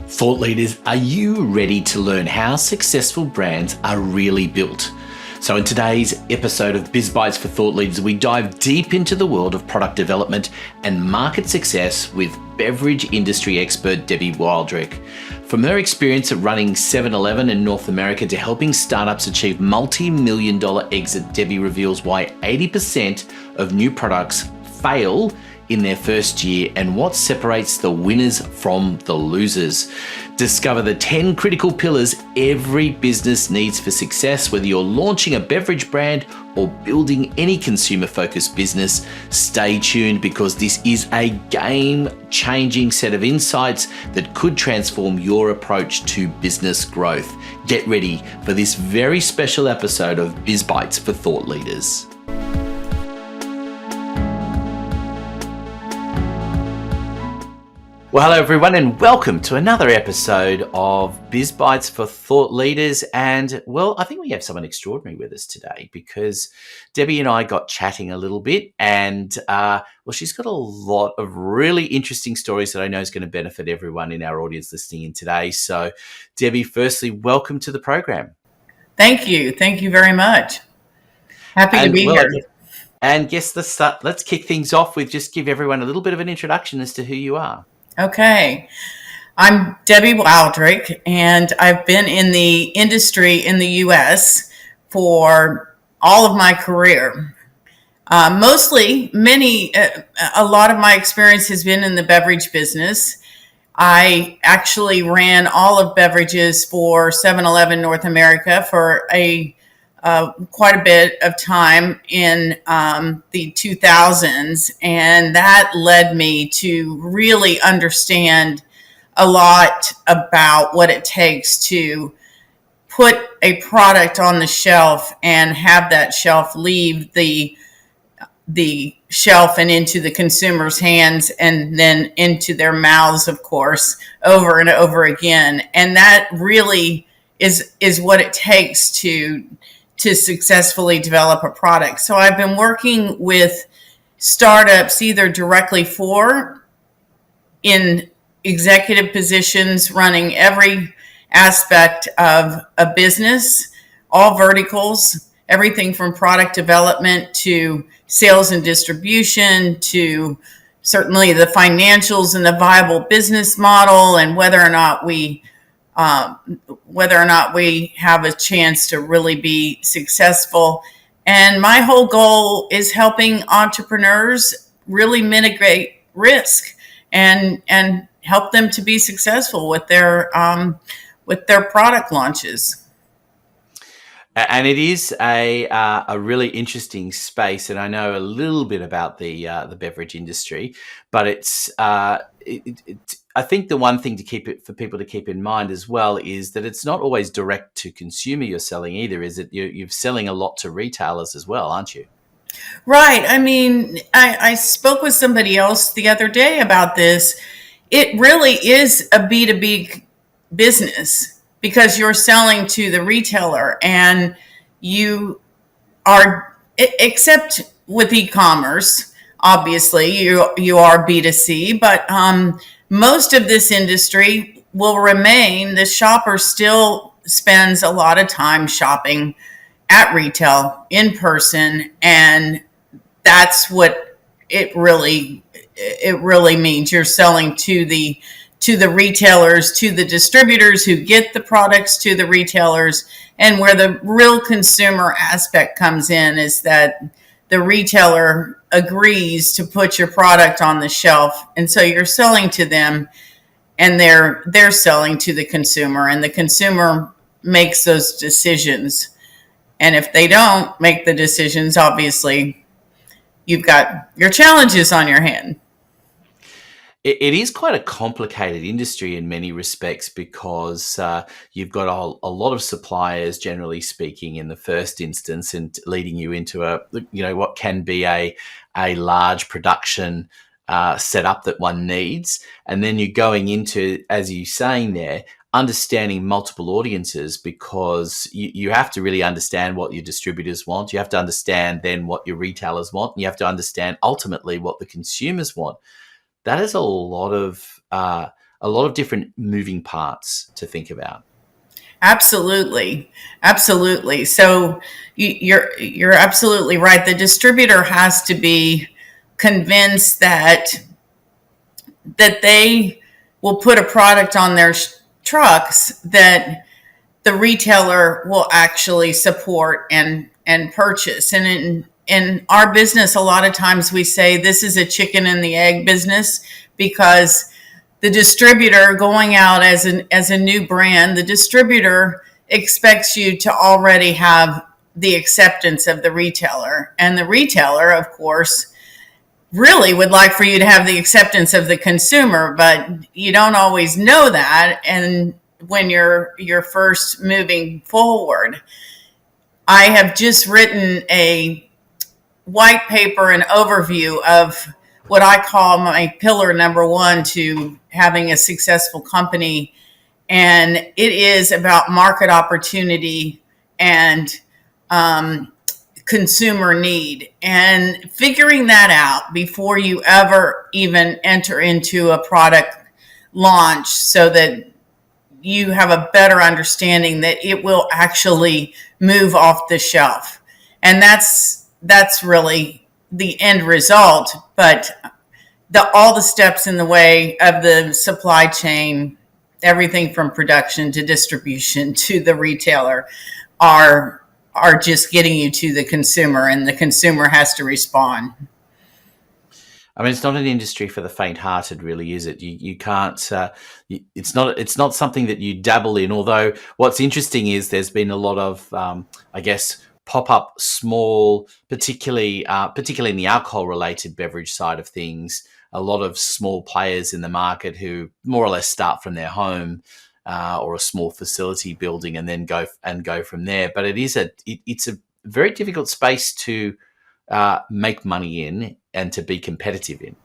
Thought leaders, are you ready to learn how successful brands are really built? So in today's episode of Biz Bites for Thought Leaders, we dive deep into the world of product development and market success with beverage industry expert Debbie Wildrick. From her experience at running 7-Eleven in North America to helping startups achieve multi-million-dollar exit, Debbie reveals why 80% of new products fail in their first year and what separates the winners from the losers. Discover the 10 critical pillars every business needs for success, whether you're launching a beverage brand or building any consumer-focused business. Stay tuned because this is a game-changing set of insights that could transform your approach to business growth. Get ready for this very special episode of Biz Bites for Thought Leaders. Well, hello everyone and welcome to another episode of Biz Bites for Thought Leaders. And well, I think we have someone extraordinary with us today because Debbie and I got chatting a little bit and she's got a lot of really interesting stories that I know is going to benefit everyone in our audience listening in today. So Debbie, firstly, welcome to the program. Thank you. Thank you very much. Happy to be here. And guess let's kick things off with just give everyone a little bit of an introduction as to who you are. Okay. I'm Debbie Wildrick, and I've been in the industry in the U.S. for all of my career. A lot of my experience has been in the beverage business. I actually ran all of beverages for 7-Eleven North America for quite a bit of time in the 2000s, and that led me to really understand a lot about what it takes to put a product on the shelf and have that shelf leave the shelf and into the consumer's hands and then into their mouths, of course, over and over again. And that really is what it takes to successfully develop a product. So I've been working with startups either directly in executive positions, running every aspect of a business, all verticals, everything from product development to sales and distribution to certainly the financials and the viable business model and whether or not we have a chance to really be successful. And my whole goal is helping entrepreneurs really mitigate risk and help them to be successful with their product launches. And it is a really interesting space, and I know a little bit about the beverage industry, but it's I think the one thing for people to keep in mind as well is that it's not always direct to consumer you're selling either. Is it you're selling a lot to retailers as well, aren't you? Right. I mean, I spoke with somebody else the other day about this. It really is a B2B business because you're selling to the retailer and you are, except with e-commerce, obviously you are B2C, but most of this industry will remain. The shopper still spends a lot of time shopping at retail in person, and that's what it really means. You're selling to the retailers, to the distributors who get the products to the retailers. And where the real consumer aspect comes in is that the retailer agrees to put your product on the shelf. And so you're selling to them and they're selling to the consumer, and the consumer makes those decisions. And if they don't make the decisions, obviously you've got your challenges on your hand. It is quite a complicated industry in many respects because you've got a lot of suppliers, generally speaking, in the first instance, and leading you into what can be a large production setup that one needs, and then you're going into, as you're saying there, understanding multiple audiences because you have to really understand what your distributors want. You have to understand then what your retailers want, and you have to understand ultimately what the consumers want. That is a lot of a lot of different moving parts to think about. Absolutely. Absolutely. So you're absolutely right. The distributor has to be convinced that they will put a product on their trucks that the retailer will actually support and purchase. And in our business, a lot of times we say this is a chicken and the egg business, because the distributor going out as a new brand, the distributor expects you to already have the acceptance of the retailer. And the retailer, of course, really would like for you to have the acceptance of the consumer, but you don't always know that. And when you're first moving forward, I have just written a white paper, an overview of what I call my pillar number one to having a successful company. And it is about market opportunity and consumer need, and figuring that out before you ever even enter into a product launch, so that you have a better understanding that it will actually move off the shelf. And that's really the end result. But all the steps in the way of the supply chain, everything from production to distribution to the retailer, are just getting you to the consumer, and the consumer has to respond. I mean, it's not an industry for the faint-hearted, really, is it? You can't. It's not something that you dabble in. Although, what's interesting is there's been a lot of, I guess, pop-up small, particularly in the alcohol-related beverage side of things. A lot of small players in the market who more or less start from their home or a small facility building, and then go from there. But it's a very difficult space to make money in and to be competitive in.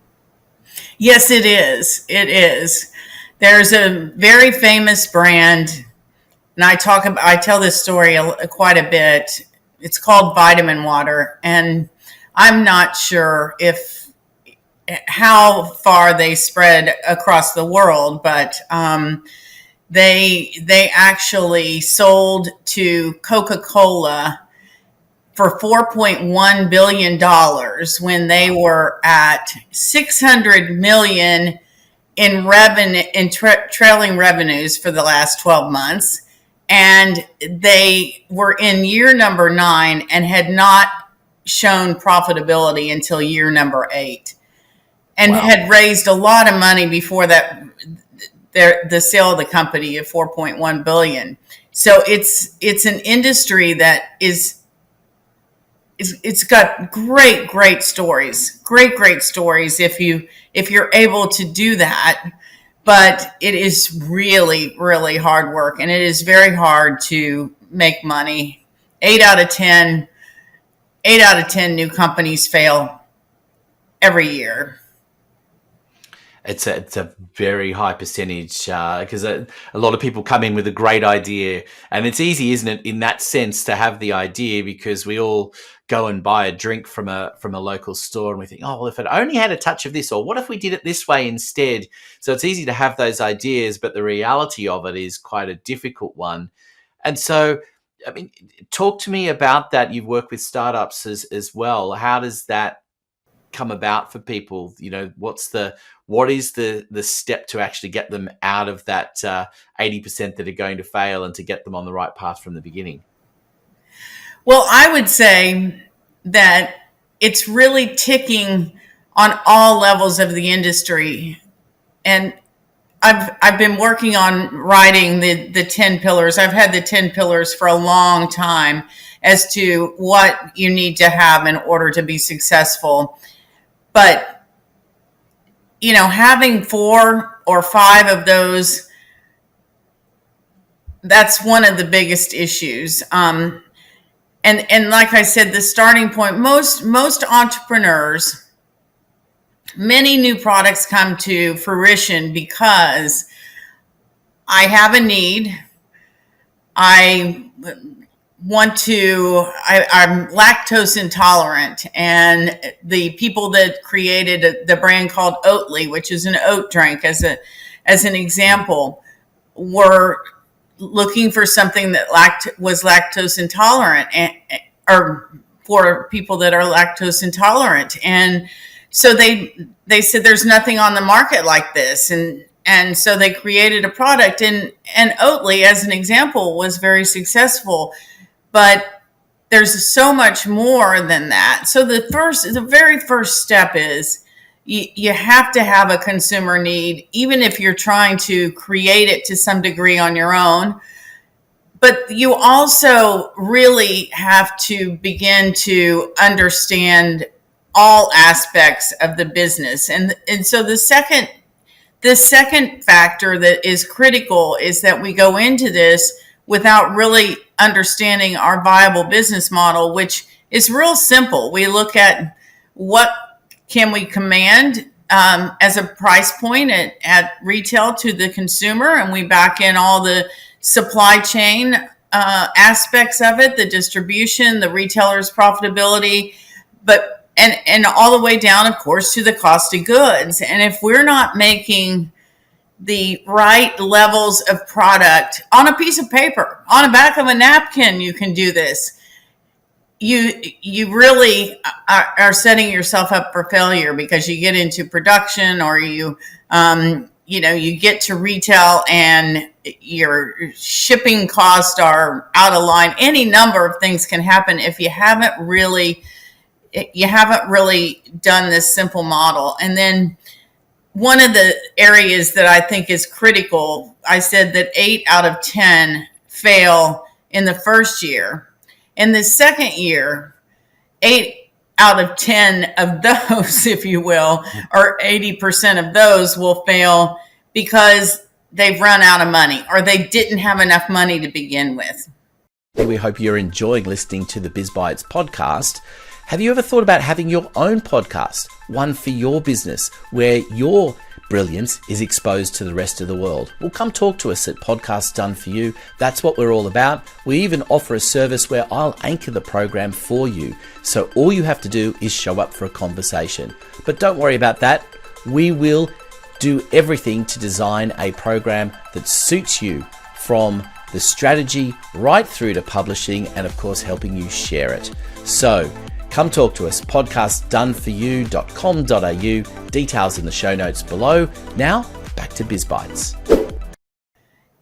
Yes, it is. It is. There's a very famous brand, and I tell this story quite a bit. It's called Vitamin Water, and I'm not sure how far they spread across the world, but they actually sold to Coca-Cola for $4.1 billion when they were at $600 million in revenue, trailing revenues for the last 12 months. And they were in year number 9 and had not shown profitability until year number 8, and Wow. had raised a lot of money before that, the sale of the company of $4.1 billion. So it's an industry that it's got great stories, great stories if you're able to do that. But it is really hard work, and it is very hard to make money. 8 out of 10 new companies fail every year. It's a very high percentage because a lot of people come in with a great idea, and it's easy, isn't it, in that sense, to have the idea, because we all go and buy a drink from a local store and we think, oh, well, if it only had a touch of this, or what if we did it this way instead? So it's easy to have those ideas, but the reality of it is quite a difficult one. And so, I mean, talk to me about that. You've worked with startups as well. How does that come about for people? You know, what is the step to actually get them out of that 80% that are going to fail, and to get them on the right path from the beginning? Well, I would say that it's really ticking on all levels of the industry. And I've been working on writing the 10 pillars. I've had the 10 pillars for a long time as to what you need to have in order to be successful. But, you know, having 4 or 5 of those, that's one of the biggest issues. And like I said, the starting point, most entrepreneurs, many new products come to fruition because I have a need. I'm lactose intolerant, and the people that created the brand called Oatly, which is an oat drink, as as an example, were looking for something that was lactose intolerant, or for people that are lactose intolerant. And so they said there's nothing on the market like this. And so they created a product, and Oatly, as an example, was very successful. But there's so much more than that. So the very first step is you have to have a consumer need, even if you're trying to create it to some degree on your own. But you also really have to begin to understand all aspects of the business. And so the second factor that is critical is that we go into this without really understanding our viable business model, which is real simple. We look at what can we command as a price point at retail to the consumer, and we back in all the supply chain aspects of it, the distribution, the retailer's profitability, and all the way down, of course, to the cost of goods. And if we're not making the right levels of product on a piece of paper, on the back of a napkin, you can do this. You really are setting yourself up for failure, because you get into production, or you get to retail and your shipping costs are out of line. Any number of things can happen if you haven't really done this simple model. And then one of the areas that I think is critical, I said that 8 out of 10 fail in the first year. In the second year, 8 out of 10 of those, if you will, or 80% of those will fail because they've run out of money, or they didn't have enough money to begin with. We hope you're enjoying listening to the Biz Bites podcast. Have you ever thought about having your own podcast, one for your business, where your brilliance is exposed to the rest of the world? Well, come talk to us at Podcasts Done For You. That's what we're all about. We even offer a service where I'll anchor the program for you. So all you have to do is show up for a conversation. But don't worry about that. We will do everything to design a program that suits you, from the strategy right through to publishing, and of course helping you share it. So come talk to us, podcastdoneforyou.com.au, details in the show notes below. Now, back to Biz Bites.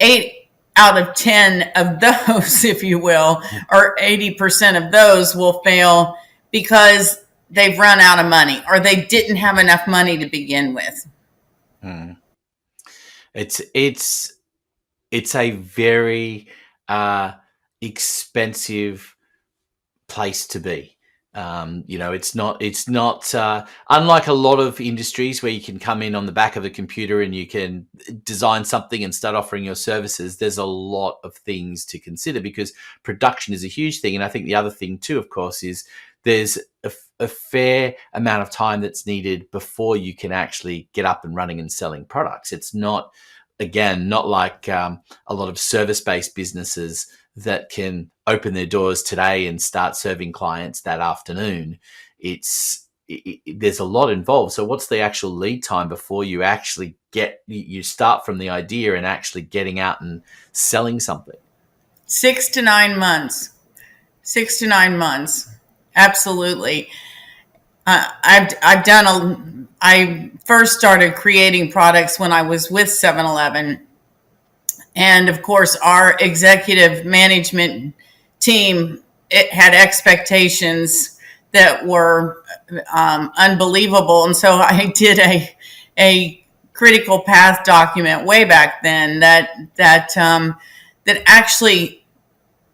8 out of 10 of those, if you will, or 80% of those will fail because they've run out of money, or they didn't have enough money to begin with. It's a very expensive place to be. It's not unlike a lot of industries where you can come in on the back of a computer and you can design something and start offering your services. There's a lot of things to consider, because production is a huge thing. And I think the other thing too, of course, is there's a fair amount of time that's needed before you can actually get up and running and selling products. It's not like a lot of service-based businesses that can open their doors today and start serving clients that afternoon. There's a lot involved. So what's the actual lead time before you actually you start from the idea and actually getting out and selling something? 6 to 9 months. 6 to 9 months. Absolutely. I first started creating products when I was with 7-Eleven. And of course, our executive management team, it had expectations that were unbelievable. And so I did a critical path document way back then that actually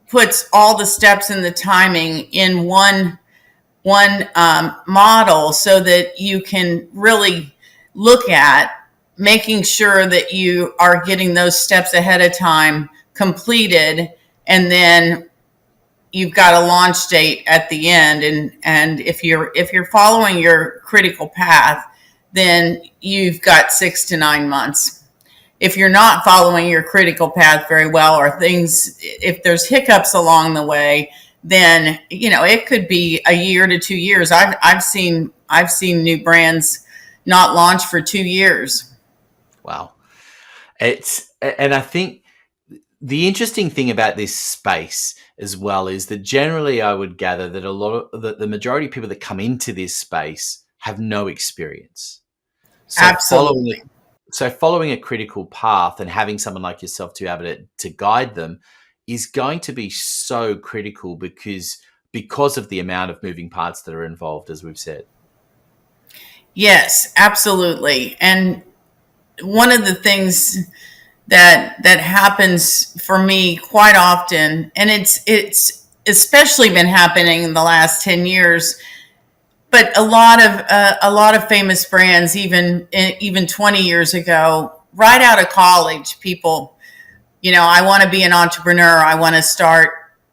puts all the steps and the timing in one model, so that you can really look at making sure that you are getting those steps ahead of time completed, and then you've got a launch date at the end. And if you're following your critical path, then you've got 6 to 9 months. If you're not following your critical path very well, or if there's hiccups along the way, then it could be a year to 2 years. I've seen new brands not launch for 2 years. Wow. And I think the interesting thing about this space as well is that generally I would gather that a lot of the majority of people that come into this space have no experience. So Absolutely. following a critical path and having someone like yourself to be able to guide them is going to be so critical because of the amount of moving parts that are involved, as we've said. Yes, absolutely. And one of the things that happens for me quite often, and it's especially been happening in the last 10 years, but a lot of famous brands, even 20 years ago, right out of college, people, I want to be an entrepreneur. I want to start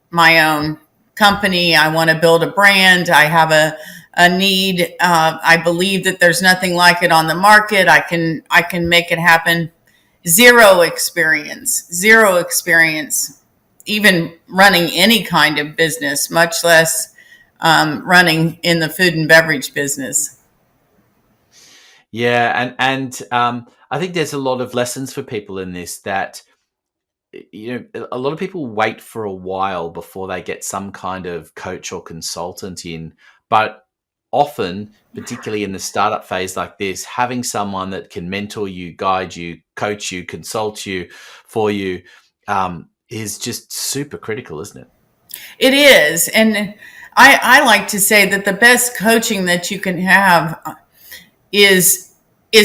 my own company. I want to build a brand. I have a need. I believe that there's nothing like it on the market. I can make it happen. Zero experience, even running any kind of business, much less running in the food and beverage business. Yeah, and I think there's a lot of lessons for people in this that a lot of people wait for a while before they get some kind of coach or consultant in, but often, particularly in the startup phase like this, having someone that can mentor you, guide you, coach you, consult you for you is just super critical, isn't it? It is. And I like to say that the best coaching that you can have is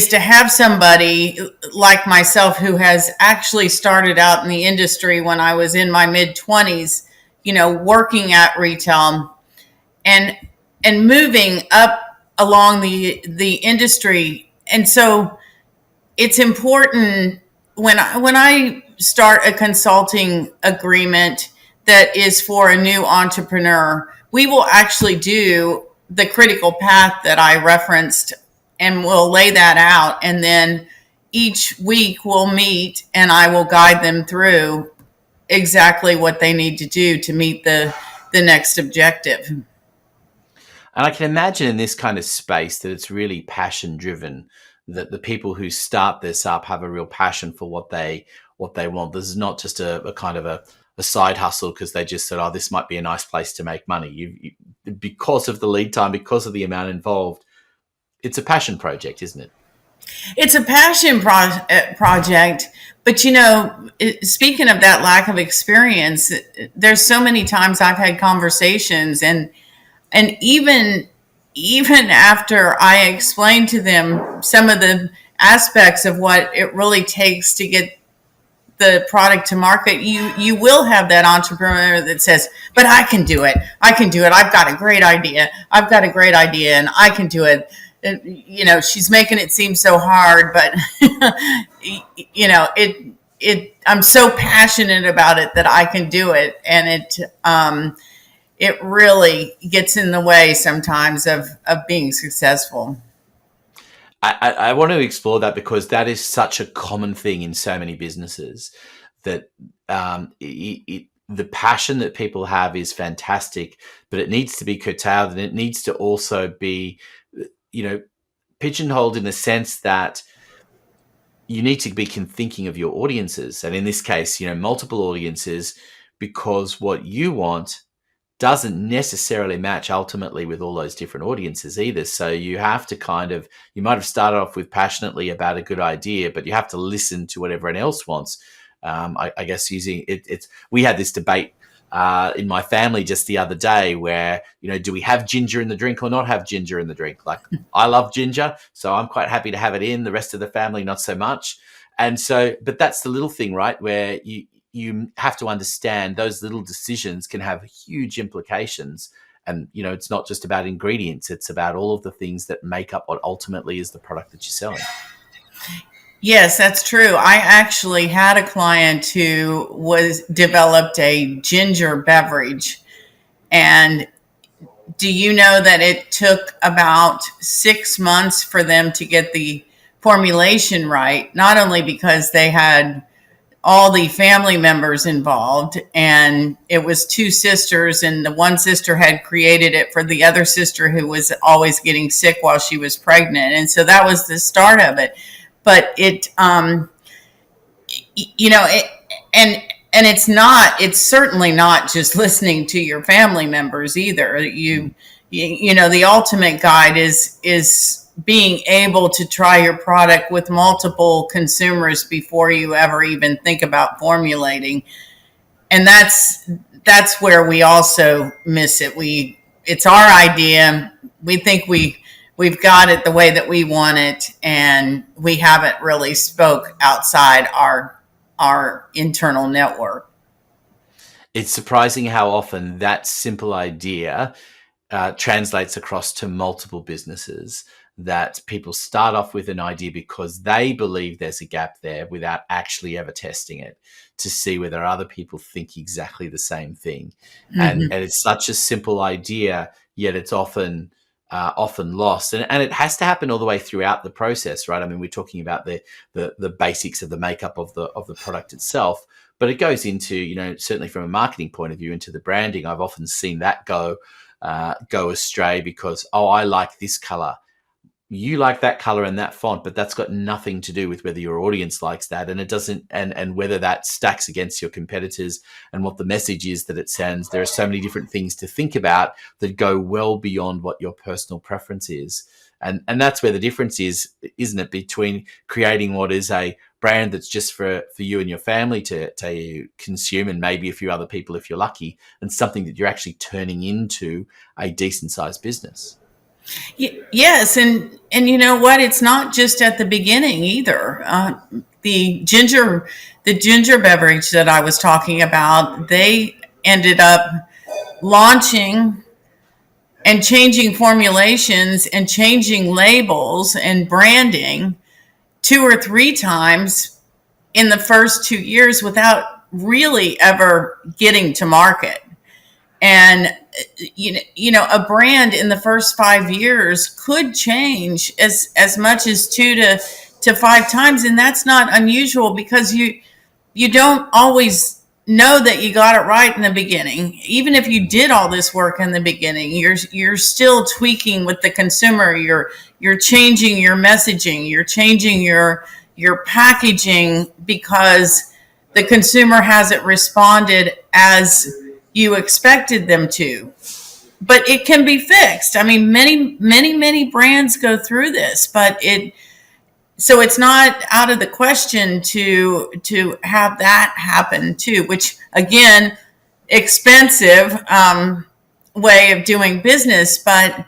to have somebody like myself who has actually started out in the industry when I was in my mid 20s, working at retail and moving up along the industry. And so it's important when I start a consulting agreement that is for a new entrepreneur, we will actually do the critical path that I referenced and we'll lay that out. And then each week we'll meet and I will guide them through exactly what they need to do to meet the next objective. And I can imagine in this kind of space that it's really passion driven, that the people who start this up have a real passion for what they want. This is not just a kind of a side hustle because they just said, oh, this might be a nice place to make money. Because of the lead time, because of the amount involved, it's a passion project, isn't it? It's a project, but speaking of that lack of experience, there's so many times I've had conversations and even after I explain to them some of the aspects of what it really takes to get the product to market, you will have that entrepreneur that says, but I can do it. I've got a great idea. And I can do it. She's making it seem so hard, but I'm so passionate about it that I can do it. And it really gets in the way sometimes of being successful. I want to explore that because that is such a common thing in so many businesses that the passion that people have is fantastic, but it needs to be curtailed and it needs to also be, pigeonholed in the sense that you need to be thinking of your audiences. And in this case, multiple audiences, because what you want doesn't necessarily match ultimately with all those different audiences either. So you have to you might have started off with passionately about a good idea, but you have to listen to what everyone else wants. I guess using it, we had this debate in my family just the other day where, do we have ginger in the drink or not have ginger in the drink? Like, I love ginger, so I'm quite happy to have it in. The rest of the family, not so much. And so, but that's the little thing, right? Where you have to understand those little decisions can have huge implications. And, it's not just about ingredients. It's about all of the things that make up what ultimately is the product that you're selling. Yes, that's true. I actually had a client who developed a ginger beverage. And do you know that it took about 6 months for them to get the formulation right? Not only because they had all the family members involved, and it was two sisters, and the one sister had created it for the other sister who was always getting sick while she was pregnant. And so that was the start of it. But And it's certainly not just listening to your family members either. The ultimate guide is being able to try your product with multiple consumers before you ever even think about formulating. And that's where we also miss it. It's our idea. We think we've got it the way that we want it, and we haven't really spoke outside our internal network. It's surprising how often that simple idea translates across to multiple businesses, that people start off with an idea because they believe there's a gap there without actually ever testing it to see whether other people think exactly the same thing. Mm-hmm. And it's such a simple idea, yet it's often lost. And it has to happen all the way throughout the process, right? I mean, we're talking about the basics of the makeup of the product itself, but it goes into, certainly from a marketing point of view, into the branding. I've often seen that go astray because, I like this color. You like that color and that font, but that's got nothing to do with whether your audience likes that, and it doesn't, and whether that stacks against your competitors and what the message is that it sends. There are so many different things to think about that go well beyond what your personal preference is, and that's where the difference is, isn't it, between creating what is a brand that's just for you and your family to consume, and maybe a few other people if you're lucky, and something that you're actually turning into a decent sized business. Yes, and you know what? It's not just at the beginning either. The ginger beverage that I was talking about, they ended up launching and changing formulations and changing labels and branding 2 or 3 times in the first 2 years without really ever getting to market. And a brand in the first 5 years could change as much as 2 to 5 times, and that's not unusual because you don't always know that you got it right in the beginning. Even if you did all this work in the beginning, you're still tweaking with the consumer. You're changing your messaging. You're changing your packaging because the consumer hasn't responded as you expected them to. But it can be fixed. I mean, many brands go through this, so it's not out of the question to have that happen too, which again, expensive way of doing business, but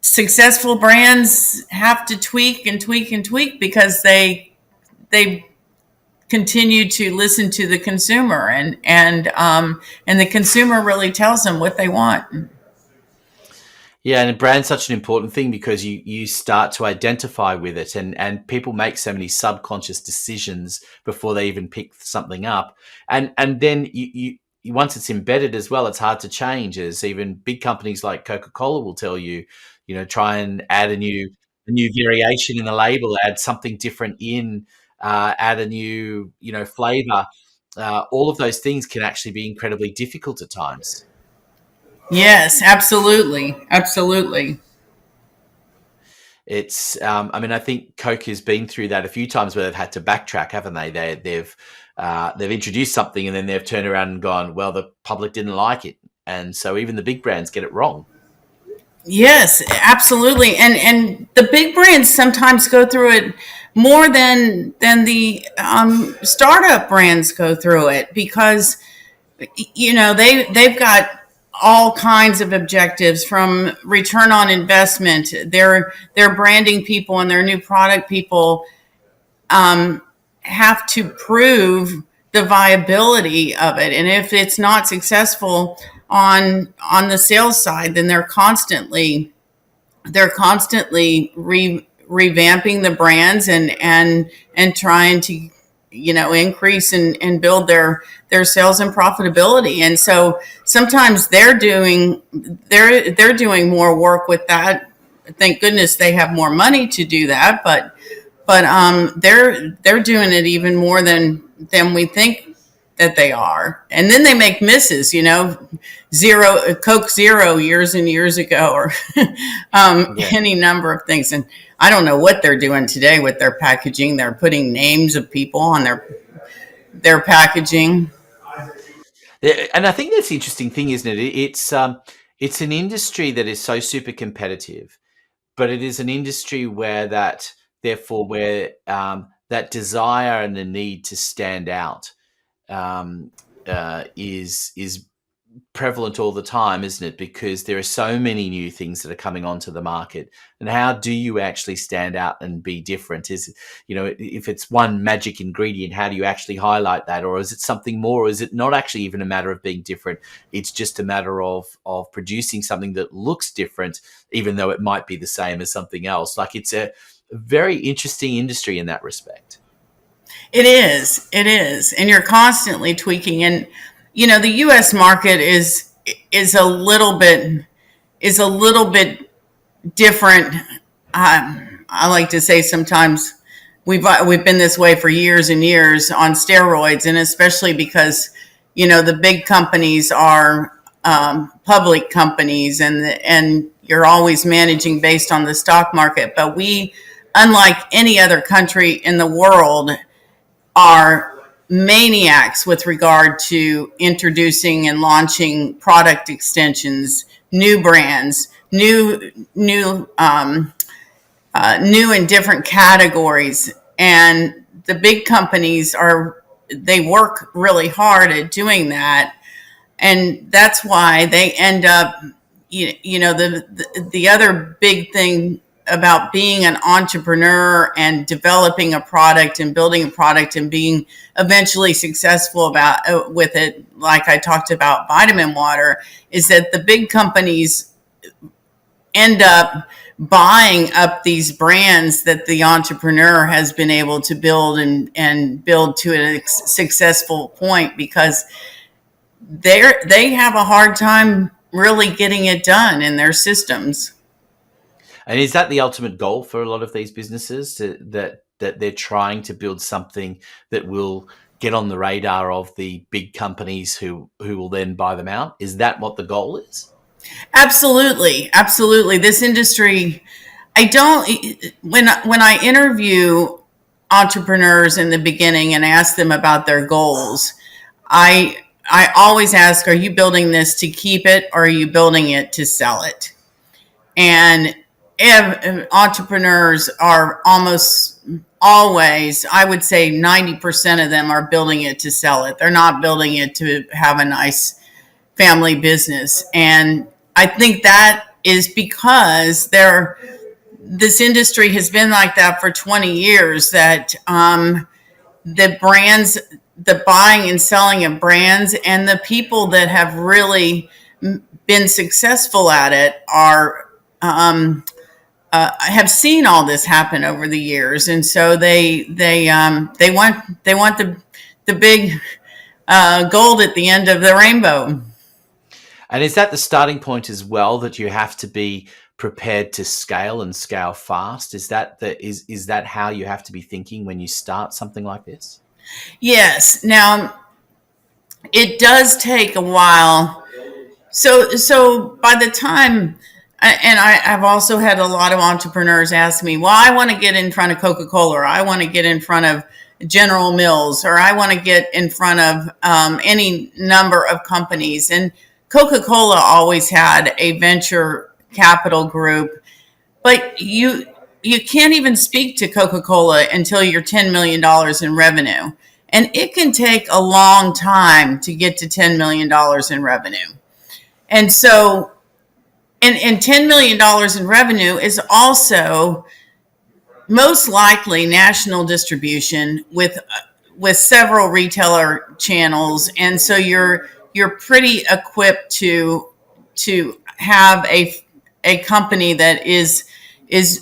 successful brands have to tweak and tweak and tweak because they continue to listen to the consumer, and the consumer really tells them what they want. Yeah, and brand's such an important thing because you start to identify with it, and people make so many subconscious decisions before they even pick something up, and then you once it's embedded as well, it's hard to change. As even big companies like Coca-Cola will tell you, try and add a new variation in the label, add something different in. Add a new, flavor. All of those things can actually be incredibly difficult at times. Yes, absolutely. It's, I think Coke has been through that a few times where they've had to backtrack, haven't they? They've introduced something and then they've turned around and gone, well, the public didn't like it, and so even the big brands get it wrong. Yes, absolutely. And the big brands sometimes go through it more than the startup brands go through it because, they've got all kinds of objectives, from return on investment. Their branding people and their new product people have to prove the viability of it. And if it's not successful on the sales side, then they're constantly revamping the brands and trying to increase and build their sales and profitability. And so sometimes they're doing more work with that. Thank goodness they have more money to do that, but they're doing it even more than we think that they are. And then they make misses, zero Coke Zero years and years ago, or any number of things. And I don't know what they're doing today with their packaging. They're putting names of people on their packaging. And I think that's the interesting thing, isn't it? It's an industry that is so super competitive, but it is an industry where that desire and the need to stand out is prevalent all the time, isn't it? Because there are so many new things that are coming onto the market, and how do you actually stand out and be different? Is, if it's one magic ingredient, how do you actually highlight that? Or is it something more? Or is it not actually even a matter of being different? It's just a matter of producing something that looks different, even though it might be the same as something else. Like, it's a very interesting industry in that respect. It is. And you're constantly tweaking. And, the U.S. market is a little bit different. I like to say sometimes we've been this way for years and years on steroids, and especially because, the big companies are public companies, and you're always managing based on the stock market. But we, unlike any other country in the world, are maniacs with regard to introducing and launching product extensions, new brands, new and different categories. And the big companies they work really hard at doing that, and that's why they end up, the other big thing about being an entrepreneur and developing a product and building a product and being eventually successful with it, like I talked about vitamin water, is that the big companies end up buying up these brands that the entrepreneur has been able to build and build to a successful point, because they have a hard time really getting it done in their systems. And is that the ultimate goal for a lot of these businesses, that they're trying to build something that will get on the radar of the big companies who will then buy them out? Is that what the goal is? Absolutely. This industry, when I interview entrepreneurs in the beginning and ask them about their goals, I always ask, are you building this to keep it, or are you building it to sell it? And entrepreneurs are almost always, I would say 90% of them are building it to sell it. They're not building it to have a nice family business. And I think that is because this industry has been like that for 20 years, that the brands, the buying and selling of brands, and the people that have really been successful at it have seen all this happen over the years, and so they want the big gold at the end of the rainbow. And is that the starting point as well, that you have to be prepared to scale and scale fast? Is that how you have to be thinking when you start something like this? Yes. Now, it does take a while. So by the time, and I've also had a lot of entrepreneurs ask me, well, I want to get in front of Coca-Cola, or I want to get in front of General Mills, or I want to get in front of any number of companies. And Coca-Cola always had a venture capital group, but you can't even speak to Coca-Cola until you're $10 million in revenue. And it can take a long time to get to $10 million in revenue. And so, and $10 million in revenue is also most likely national distribution with several retailer channels. And so you're pretty equipped to have a company that is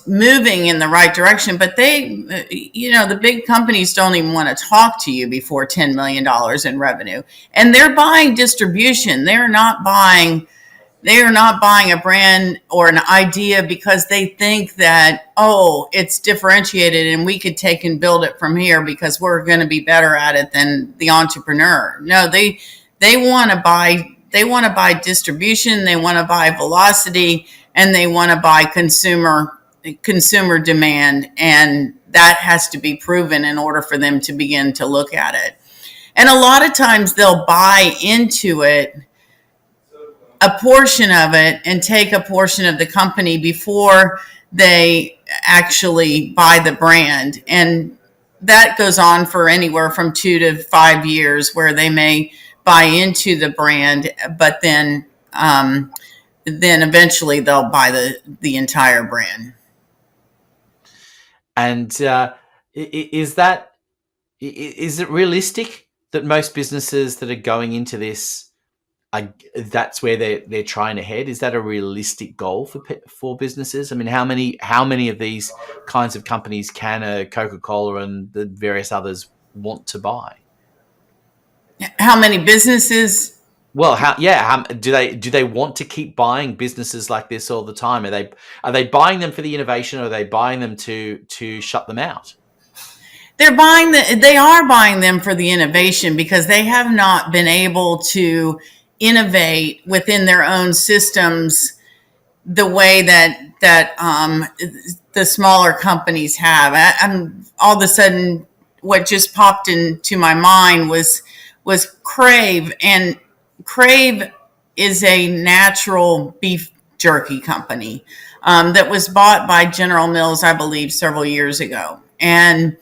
moving in the right direction. But the big companies don't even want to talk to you before $10 million in revenue. And they're buying distribution. They're not buying They are not buying a brand or an idea because they think that, oh, it's differentiated and we could take and build it from here because we're going to be better at it than the entrepreneur. No, they want to buy distribution, they want to buy velocity, and they want to buy consumer demand, and that has to be proven in order for them to begin to look at it. And a lot of times they'll buy into it, a portion of it, and take a portion of the company before they actually buy the brand. And that goes on for anywhere from 2 to 5 years, where they may buy into the brand, but then eventually they'll buy the entire brand. And is it realistic that most businesses that are going into this, that's where they're trying to head? Is that a realistic goal for businesses? I mean, how many of these kinds of companies can a Coca-Cola and the various others want to buy? How many businesses? Well, do they want to keep buying businesses like this all the time? Are they buying them for the innovation, or are they buying them to shut them out? They are buying them for the innovation, because they have not been able to innovate within their own systems the way that the smaller companies have. I'm all of a sudden, what just popped into my mind was Crave. And Crave is a natural beef jerky company that was bought by General Mills, I believe, several years ago. And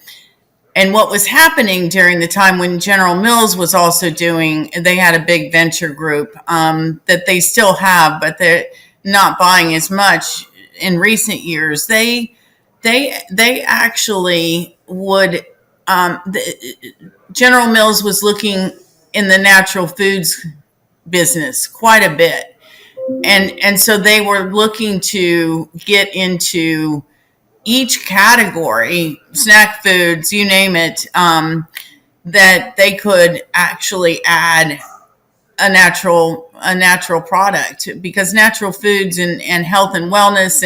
what was happening during the time when General Mills was also they had a big venture group that they still have, but they're not buying as much in recent years. They actually would, General Mills was looking in the natural foods business quite a bit. And so they were looking to get into each category, snack foods, you name it, that they could actually add a natural product, because natural foods and health and wellness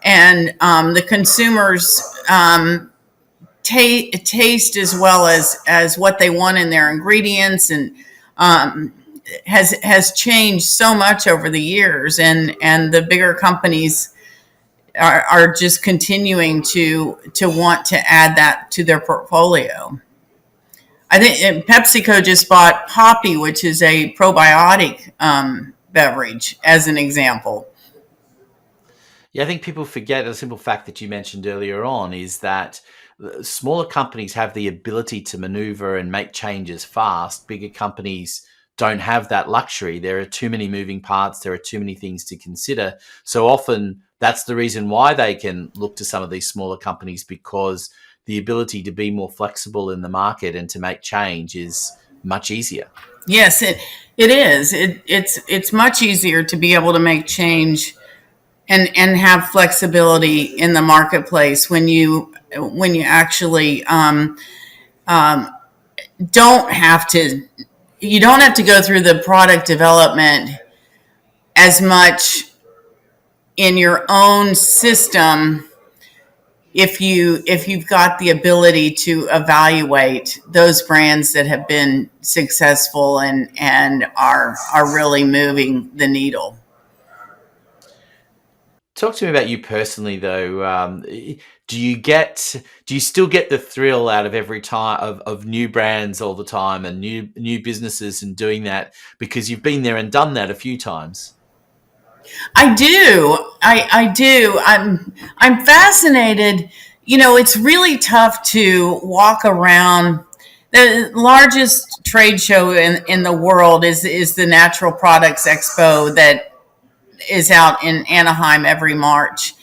and the consumers taste as well as what they want in their ingredients, and has changed so much over the years, and the bigger companies are just continuing to want to add that to their portfolio. I think PepsiCo just bought Poppy, which is a probiotic beverage, as an example. Yeah, I think people forget a simple fact that you mentioned earlier on, is that smaller companies have the ability to maneuver and make changes fast. Bigger companies don't have that luxury. There are too many moving parts. There are too many things to consider. So often that's the reason why they can look to some of these smaller companies, because the ability to be more flexible in the market and to make change is much easier. Yes, it is. It's much easier to be able to make change and have flexibility in the marketplace when you actually don't have to. You don't have to go through the product development as much in your own system if you've got the ability to evaluate those brands that have been successful and are really moving the needle. Talk to me about you personally, though. Do you still get the thrill out of every time of new brands all the time, and new businesses, and doing that because you've been there and done that a few times? I do. I do. I'm fascinated. It's really tough to walk around. The largest trade show in the world is the Natural Products Expo that is out in Anaheim every March.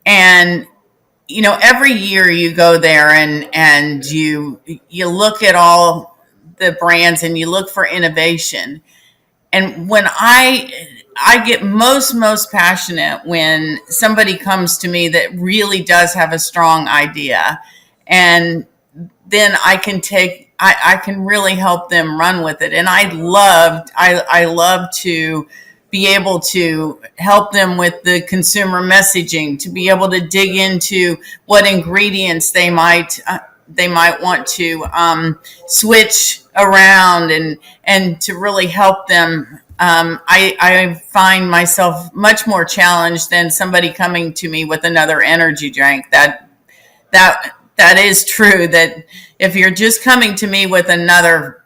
And every year you go there and you look at all the brands and you look for innovation. And when I get most passionate when somebody comes to me that really does have a strong idea, and then I can really help them run with it. And I love to be able to help them with the consumer messaging, to be able to dig into what ingredients they might want to switch around, and to really help them. I find myself much more challenged than somebody coming to me with another energy drink. That is true. That if you're just coming to me with another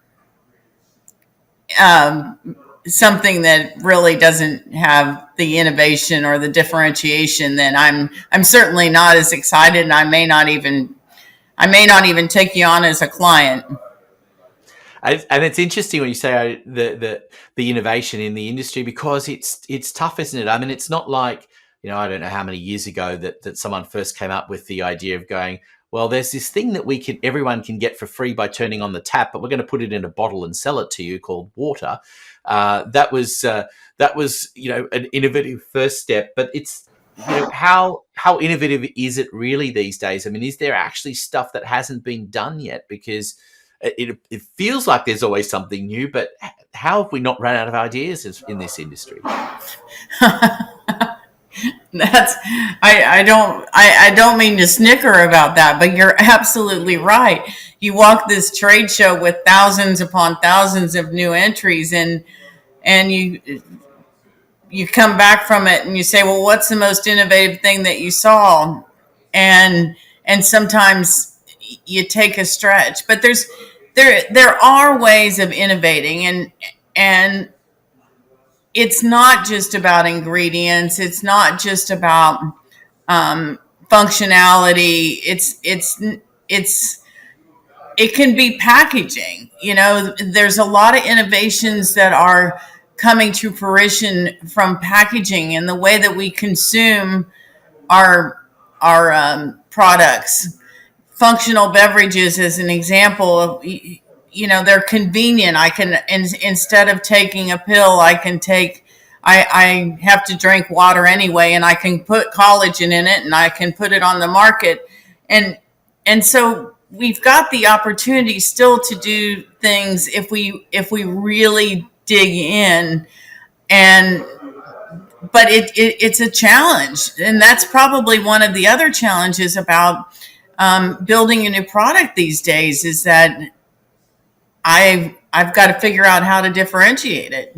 something that really doesn't have the innovation or the differentiation, then I'm certainly not as excited, and I may not even take you on as a client. And it's interesting when you say the innovation in the industry, because it's tough, isn't it? I mean, it's not like, I don't know how many years ago that someone first came up with the idea of going, well, there's this thing that everyone can get for free by turning on the tap, but we're going to put it in a bottle and sell it to you, called water. That was an innovative first step, but it's how innovative is it really these days? I mean, is there actually stuff that hasn't been done yet? Because it feels like there's always something new, but how have we not run out of ideas in this industry? I don't mean to snicker about that, but you're absolutely right. You walk this trade show with thousands upon thousands of new entries, and you come back from it and you say, well, what's the most innovative thing that you saw? And sometimes you take a stretch, but there are ways of innovating, and it's not just about ingredients. It's not just about functionality. It can be packaging. There's a lot of innovations that are coming to fruition from packaging and the way that we consume our products. Functional beverages, as an example of, they're convenient. I can, instead of taking a pill, I have to drink water anyway, and I can put collagen in it, and I can put it on the market. And so we've got the opportunity still to do things if we really dig in. But it's a challenge. And that's probably one of the other challenges about building a new product these days, is that I've got to figure out how to differentiate it.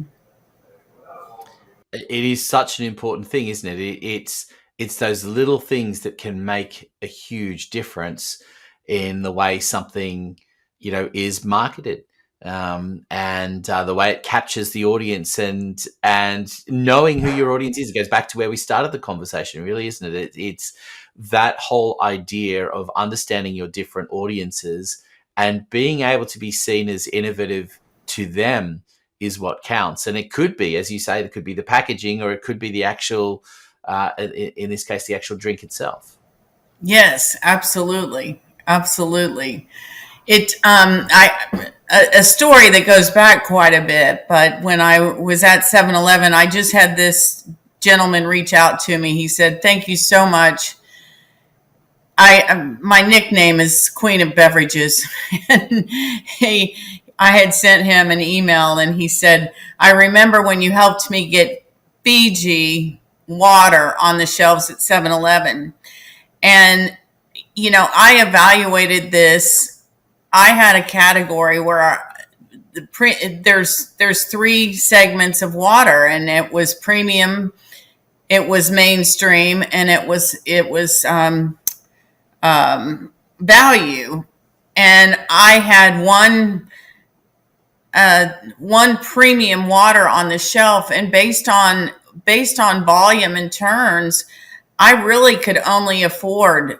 It is such an important thing, isn't it? It's those little things that can make a huge difference in the way something, is marketed, and the way it captures the audience, and knowing who your audience is. It goes back to where we started the conversation, really, isn't it? It's that whole idea of understanding your different audiences and being able to be seen as innovative to them is what counts. And it could be, as you say, it could be the packaging, or it could be the actual, in this case, the actual drink itself. Yes, absolutely. Absolutely. A story that goes back quite a bit, but when I was at 7-Eleven, I just had this gentleman reach out to me. He said, "Thank you so much. My nickname is Queen of Beverages." And I had sent him an email, and he said, "I remember when you helped me get Fiji water on the shelves at 7-Eleven. And, I evaluated this. I had a category where there's three segments of water, and it was premium, it was mainstream, and it was value. And I had one premium water on the shelf, and based on volume and turns, I really could only afford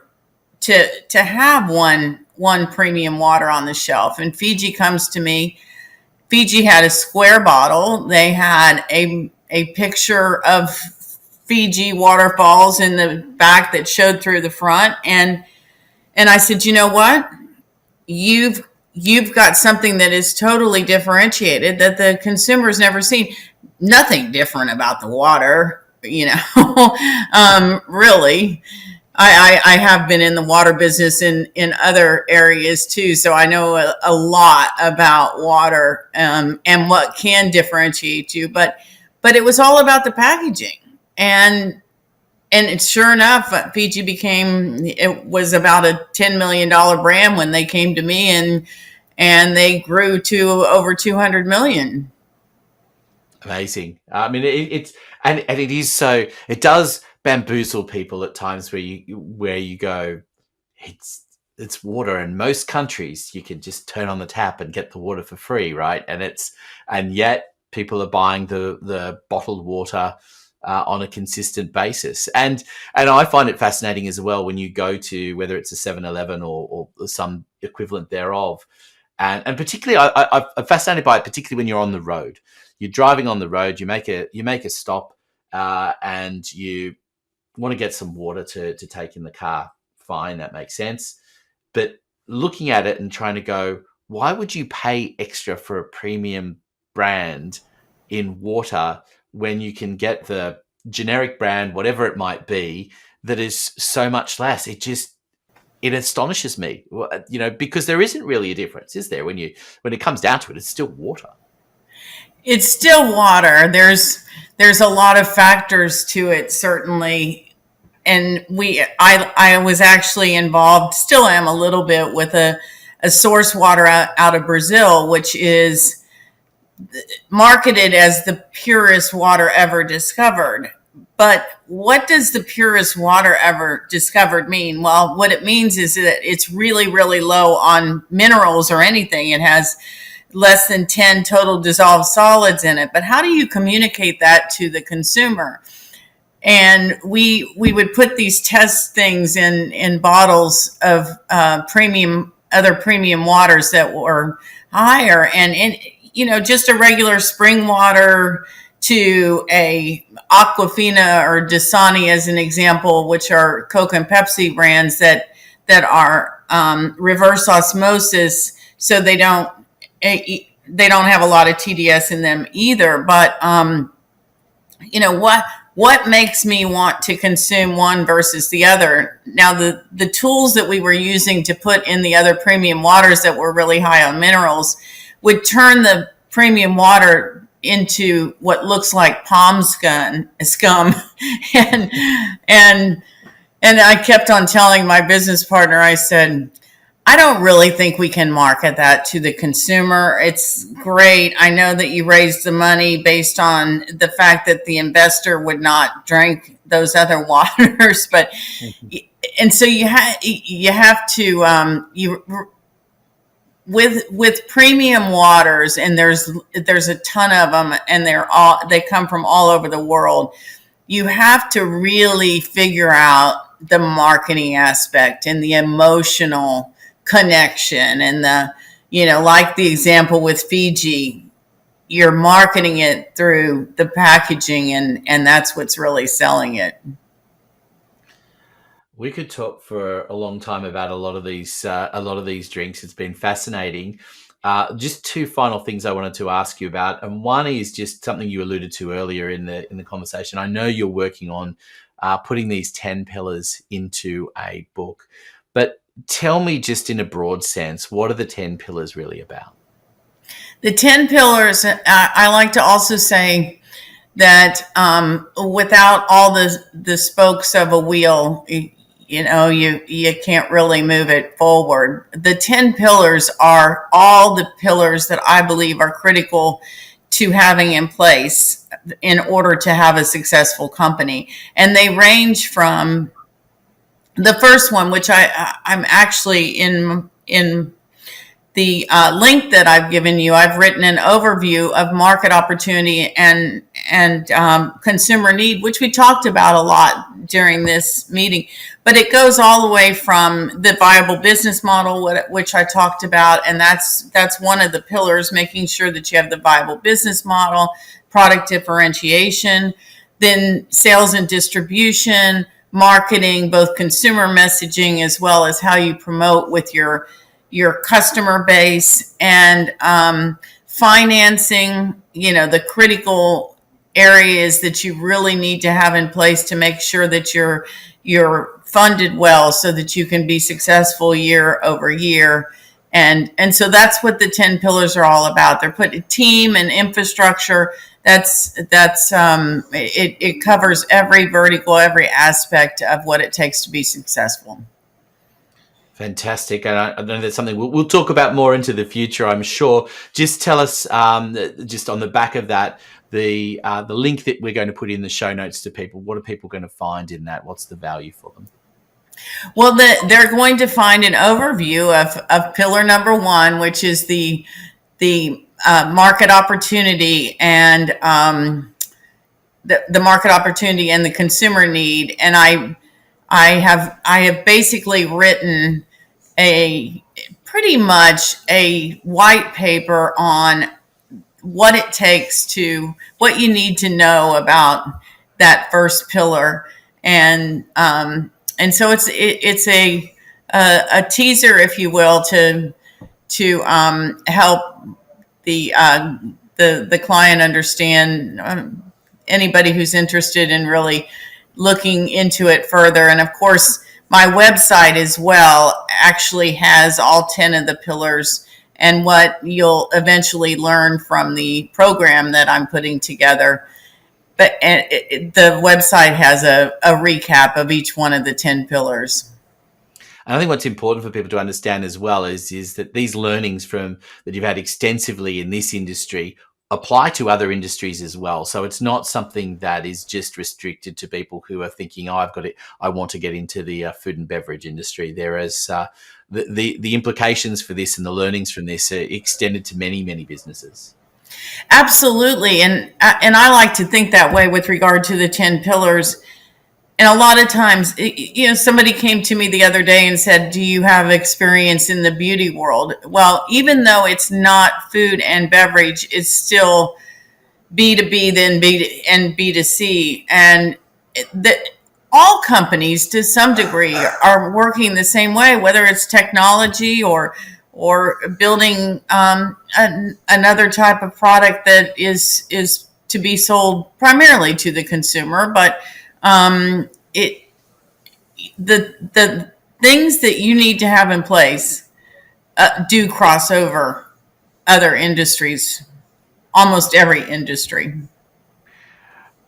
to have one premium water on the shelf. And Fiji comes to me. Fiji had a square bottle. They had a picture of Fiji waterfalls in the back that showed through the front. And I said, "You know what? You've got something that is totally differentiated that the consumer's never seen. Nothing different about the water, really. I have been in the water business in other areas too, so I know a lot about water, and what can differentiate you. But but it was all about the packaging. And sure enough, Fiji it was about a $10 million brand when they came to me, and they grew to over 200 million. Amazing. I mean, and it is so, it does bamboozle people at times where you go, it's water. In most countries, you can just turn on the tap and get the water for free, right? And yet people are buying the bottled water on a consistent basis. And I find it fascinating as well when you go to, whether it's a 7-Eleven or some equivalent thereof. And particularly, I'm fascinated by it, particularly when you're on the road. You're driving on the road, you make a stop, and you want to get some water to take in the car. Fine, that makes sense. But looking at it and trying to go, why would you pay extra for a premium brand in water when you can get the generic brand, whatever it might be, that is so much less? It astonishes me, because there isn't really a difference, is there? When it comes down to it, it's still water. It's still water. There's a lot of factors to it, certainly. And I was actually involved, still am a little bit, with a source water out of Brazil, which is marketed as the purest water ever discovered. But what does the purest water ever discovered mean? Well, what it means is that it's really, really low on minerals or anything. It has less than 10 total dissolved solids in it. But how do you communicate that to the consumer? And we would put these test things in bottles of other premium waters that were higher, and just a regular spring water to a Aquafina or Dasani, as an example, which are Coke and Pepsi brands that are reverse osmosis, so they don't have a lot of TDS in them either. But what makes me want to consume one versus the other? Now, the tools that we were using to put in the other premium waters that were really high on minerals would turn the premium water into what looks like palm scum. and I kept on telling my business partner, I said, I don't really think we can market that to the consumer. It's great. I know that you raised the money based on the fact that the investor would not drink those other waters, but and so you have to with premium waters, and there's a ton of them, and they come from all over the world. You have to really figure out the marketing aspect and the emotional connection, and like the example with Fiji, you're marketing it through the packaging, and that's what's really selling it. We could talk for a long time about a lot of these drinks. It's been fascinating. Just two final things I wanted to ask you about, and one is just something you alluded to earlier in the conversation. I know you're working on putting these 10 pillars into a book, but tell me, just in a broad sense, what are the 10 pillars really about? The 10 pillars, I like to also say that without all the spokes of a wheel, you can't really move it forward. The 10 pillars are all the pillars that I believe are critical to having in place in order to have a successful company. And they range from the first one, which I'm actually in the link that I've given you. I've written an overview of market opportunity and consumer need, which we talked about a lot during this meeting. But it goes all the way from the viable business model, which I talked about, and that's one of the pillars, making sure that you have the viable business model, product differentiation, then sales and distribution, marketing, both consumer messaging as well as how you promote with your customer base, and financing, the critical areas that you really need to have in place to make sure that you're funded well so that you can be successful year over year. And so that's what the 10 pillars are all about. They're putting team and infrastructure. It covers every vertical, every aspect of what it takes to be successful. Fantastic. And I know that's something we'll talk about more into the future, I'm sure. Just tell us, just on the back of that, the link that we're going to put in the show notes to people. What are people going to find in that? What's the value for them? Well, they're going to find an overview of pillar number 1, which is the market opportunity and the market opportunity and the consumer need. And I have basically written pretty much a white paper on what it takes what you need to know about that first pillar. And so it's a teaser, if you will, to help the client understand, anybody who's interested in really looking into it further. And of course, my website as well actually has all 10 of the pillars and what you'll eventually learn from the program that I'm putting together. But the website has a recap of each one of the 10 pillars. And I think what's important for people to understand as well is that these learnings that you've had extensively in this industry apply to other industries as well. So it's not something that is just restricted to people who are thinking, I want to get into the food and beverage industry. There is the implications for this and the learnings from this are extended to many, many businesses. Absolutely. And I like to think that way with regard to the 10 pillars. And a lot of times, somebody came to me the other day and said, do you have experience in the beauty world? Well, even though it's not food and beverage, it's still B2B and B2C. And all companies, to some degree, are working the same way, whether it's technology or building another type of product that is to be sold primarily to the consumer. But the things that you need to have in place do cross over other industries, almost every industry.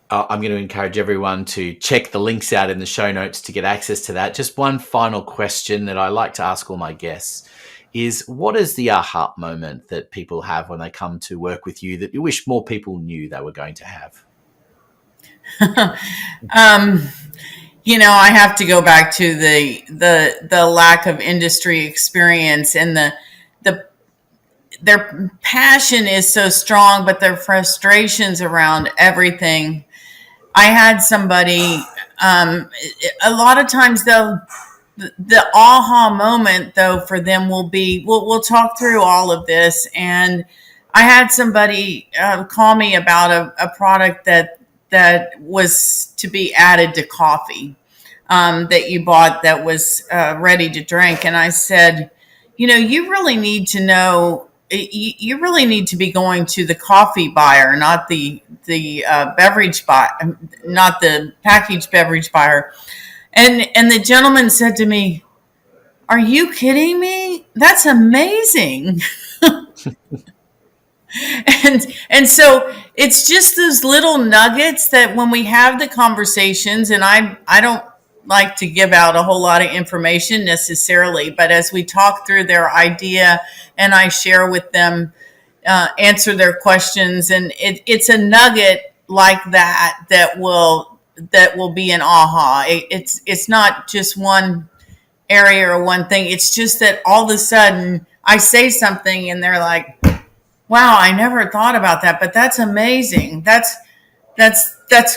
I'm going to encourage everyone to check the links out in the show notes to get access to that. Just one final question that I like to ask all my guests is, what is the aha moment that people have when they come to work with you that you wish more people knew they were going to have? I have to go back to the lack of industry experience, and their passion is so strong, but their frustrations around everything. I had somebody, a lot of times though, the aha moment though for them will be, we'll talk through all of this. And I had somebody call me about a product that was to be added to coffee that you bought that was ready to drink. And I said, you really need to know, you really need to be going to the coffee buyer, not the beverage buyer, not the packaged beverage buyer. And the gentleman said to me, "Are you kidding me? That's amazing." And so it's just those little nuggets that when we have the conversations, and I don't like to give out a whole lot of information necessarily, but as we talk through their idea and I share with them, answer their questions, and it's a nugget like that will be an aha. It's not just one area or one thing. It's just that all of a sudden I say something and they're like, wow, I never thought about that, but that's amazing. That's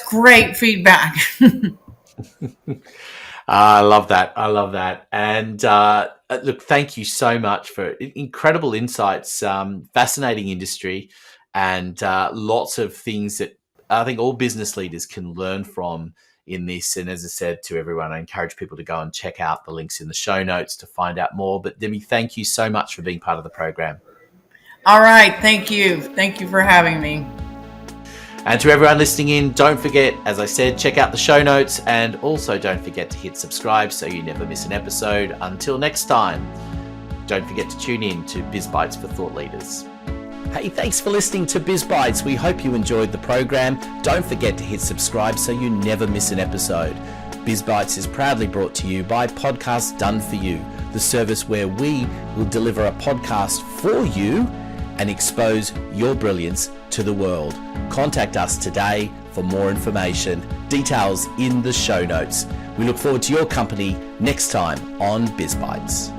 great feedback. I love that. And look, thank you so much for incredible insights, fascinating industry, and lots of things that I think all business leaders can learn from in this. And as I said to everyone, I encourage people to go and check out the links in the show notes to find out more. But Debbie, thank you so much for being part of the program. All right. Thank you. Thank you for having me. And to everyone listening in, don't forget, as I said, check out the show notes, and also don't forget to hit subscribe so you never miss an episode. Until next time, Don't forget to tune in to Biz Bites for Thought Leaders. Hey, thanks for listening to Biz Bites. We hope you enjoyed the program. Don't forget to hit subscribe so you never miss an episode. Biz Bites is proudly brought to you by Podcasts Done For You, the service where we will deliver a podcast for you and expose your brilliance to the world. Contact us today for more information. Details in the show notes. We look forward to your company next time on Biz Bites.